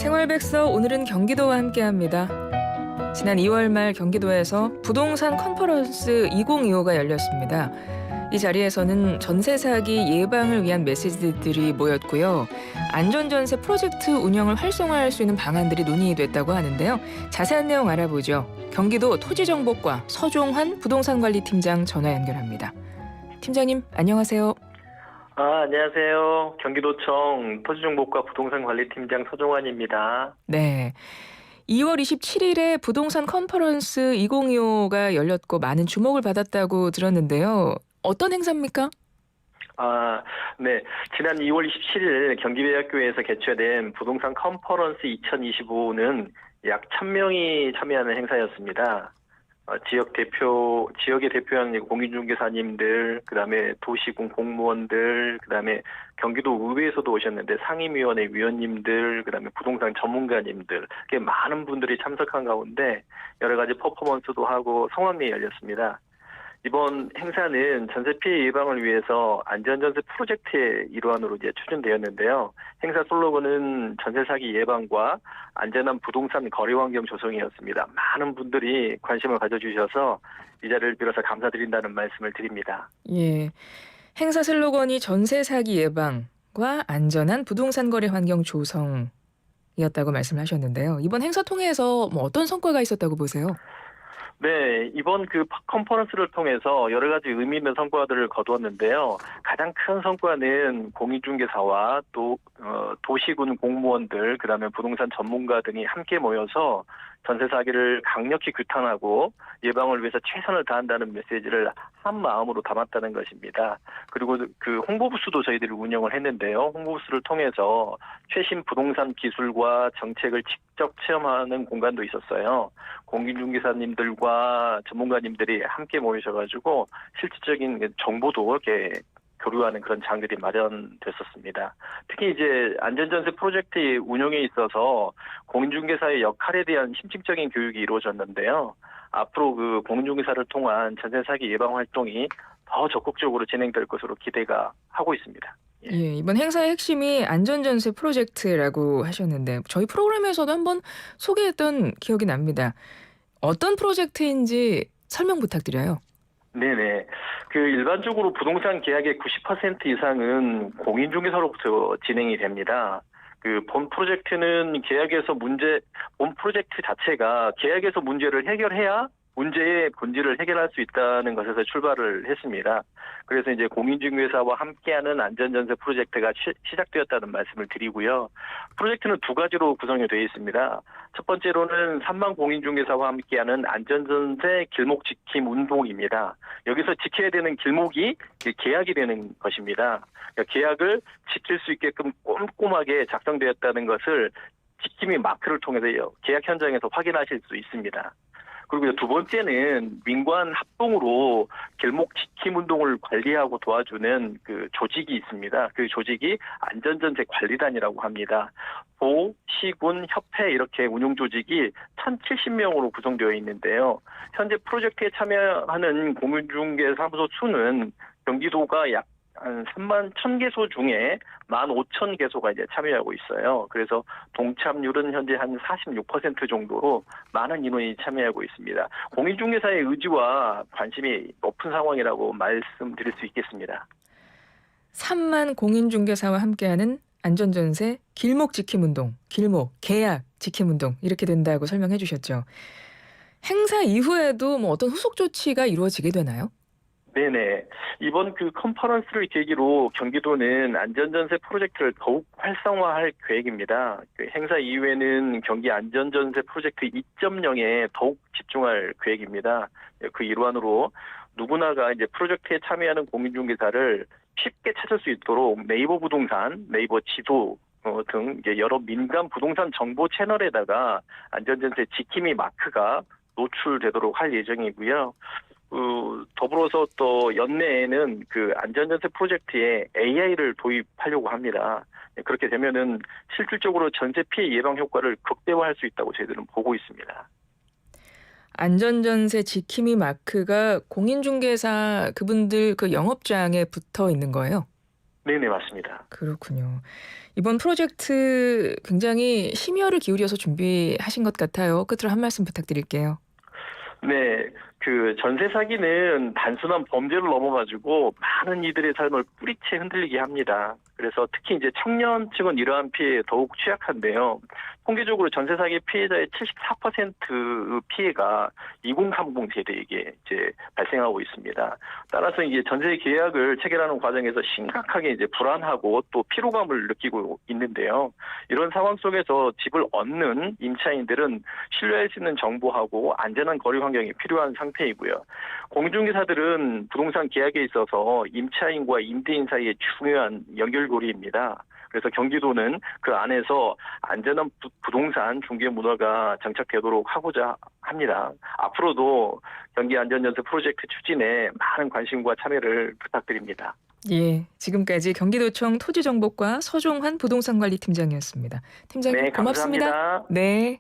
생활백서 오늘은 경기도와 함께합니다. 지난 2월 말 경기도에서 부동산 컨퍼런스 2025가 열렸습니다. 이 자리에서는 전세 사기 예방을 위한 메시지들이 모였고요. 안전전세 프로젝트 운영을 활성화할 수 있는 방안들이 논의됐다고 하는데요. 자세한 내용 알아보죠. 경기도 토지정보과 서종환 부동산관리팀장 전화 연결합니다. 팀장님 안녕하세요. 안녕하세요. 경기도청 토지정보과 부동산관리팀장 서종환입니다. 네. 2월 27일에 부동산 컨퍼런스 2025가 열렸고 많은 주목을 받았다고 들었는데요. 어떤 행사입니까? 네. 지난 2월 27일 경기대학교에서 개최된 부동산 컨퍼런스 2025는 약 1000명이 참여하는 행사였습니다. 지역의 대표하는 공인중개사님들, 그다음에 도시군 공무원들, 그다음에 경기도 의회에서도 오셨는데 상임위원회 위원님들, 그다음에 부동산 전문가님들, 이렇게 많은 분들이 참석한 가운데 여러 가지 퍼포먼스도 하고 성황리에 열렸습니다. 이번 행사는 전세 피해 예방을 위해서 안전전세 프로젝트의 일환으로 추진되었는데요. 행사 슬로건은 전세 사기 예방과 안전한 부동산 거래 환경 조성이었습니다. 많은 분들이 관심을 가져주셔서 이 자리를 빌어서 감사드린다는 말씀을 드립니다. 예. 행사 슬로건이 전세 사기 예방과 안전한 부동산 거래 환경 조성이었다고 말씀하셨는데요. 이번 행사 통해서 어떤 성과가 있었다고 보세요? 네, 이번 컨퍼런스를 통해서 여러 가지 의미 있는 성과들을 거두었는데요. 가장 큰 성과는 공인중개사와 또 도시군 공무원들, 그다음에 부동산 전문가 등이 함께 모여서 전세 사기를 강력히 규탄하고 예방을 위해서 최선을 다한다는 메시지를 한 마음으로 담았다는 것입니다. 그리고 홍보부스도 저희들이 운영을 했는데요. 홍보부스를 통해서 최신 부동산 기술과 정책을 직접 체험하는 공간도 있었어요. 공인중개사님들과 전문가님들이 함께 모이셔가지고 실질적인 정보도 이렇게 교류하는 그런 장들이 마련됐었습니다. 특히 이제 안전전세 프로젝트 운영에 있어서 공인중개사의 역할에 대한 심층적인 교육이 이루어졌는데요. 앞으로 공인중개사를 통한 전세 사기 예방 활동이 더 적극적으로 진행될 것으로 기대가 하고 있습니다. 예, 이번 행사의 핵심이 안전전세 프로젝트라고 하셨는데 저희 프로그램에서도 한번 소개했던 기억이 납니다. 어떤 프로젝트인지 설명 부탁드려요. 네네. 일반적으로 부동산 계약의 90% 이상은 공인중개사로부터 진행이 됩니다. 본 프로젝트는 본 프로젝트 자체가 계약에서 문제를 해결해야 문제의 본질을 해결할 수 있다는 것에서 출발을 했습니다. 그래서 이제 공인중개사와 함께하는 안전전세 프로젝트가 시작되었다는 말씀을 드리고요. 프로젝트는 두 가지로 구성이 되어 있습니다. 첫 번째로는 3만 공인중개사와 함께하는 안전전세 길목 지킴 운동입니다. 여기서 지켜야 되는 길목이 계약이 되는 것입니다. 그러니까 계약을 지킬 수 있게끔 꼼꼼하게 작성되었다는 것을 지킴이 마크를 통해서 계약 현장에서 확인하실 수 있습니다. 그리고 두 번째는 민관 합동으로 길목 지킴 운동을 관리하고 도와주는 조직이 있습니다. 그 조직이 안전전세 관리단이라고 합니다. 도, 시군, 협회 이렇게 운영 조직이 1070명으로 구성되어 있는데요. 현재 프로젝트에 참여하는 공인중개사무소 수는 경기도가 약 3만 1000개소 중에 15,000개소가 이제 참여하고 있어요. 그래서 동참률은 현재 한 46% 정도로 많은 인원이 참여하고 있습니다. 공인중개사의 의지와 관심이 높은 상황이라고 말씀드릴 수 있겠습니다. 3만 공인중개사와 함께하는 안전전세 길목 지킴운동, 길목, 계약 지킴운동 이렇게 된다고 설명해 주셨죠. 행사 이후에도 어떤 후속 조치가 이루어지게 되나요? 네네. 이번 컨퍼런스를 계기로 경기도는 안전전세 프로젝트를 더욱 활성화할 계획입니다. 행사 이후에는 경기 안전전세 프로젝트 2.0에 더욱 집중할 계획입니다. 그 일환으로 누구나가 이제 프로젝트에 참여하는 공인중개사를 쉽게 찾을 수 있도록 네이버 부동산, 네이버 지도 등 여러 민간 부동산 정보 채널에다가 안전전세 지킴이 마크가 노출되도록 할 예정이고요. 더불어서 또 연내에는 안전전세 프로젝트에 AI를 도입하려고 합니다. 그렇게 되면은 실질적으로 전세 피해 예방 효과를 극대화할 수 있다고 저희들은 보고 있습니다. 안전전세 지킴이 마크가 공인중개사 그분들 영업장에 붙어 있는 거예요? 네네, 맞습니다. 그렇군요. 이번 프로젝트 굉장히 심혈을 기울여서 준비하신 것 같아요. 끝으로 한 말씀 부탁드릴게요. 네, 그 전세 사기는 단순한 범죄를 넘어가지고 많은 이들의 삶을 뿌리채 흔들리게 합니다. 그래서 특히 이제 청년층은 이러한 피해에 더욱 취약한데요. 통계적으로 전세 사기 피해자의 74% 피해가 2030 세대에게 이제 발생하고 있습니다. 따라서 이제 전세 계약을 체결하는 과정에서 심각하게 이제 불안하고 또 피로감을 느끼고 있는데요. 이런 상황 속에서 집을 얻는 임차인들은 신뢰할 수 있는 정보하고 안전한 거래 환경이 필요한 상태이고요. 공인중개사들은 부동산 계약에 있어서 임차인과 임대인 사이의 중요한 연결고리입니다. 그래서 경기도는 그 안에서 안전한 부동산 중개 문화가 정착되도록 하고자 합니다. 앞으로도 경기안전연수 프로젝트 추진에 많은 관심과 참여를 부탁드립니다. 예, 지금까지 경기도청 토지정보과 서종환 부동산관리팀장이었습니다. 팀장님 네, 고맙습니다. 감사합니다. 네.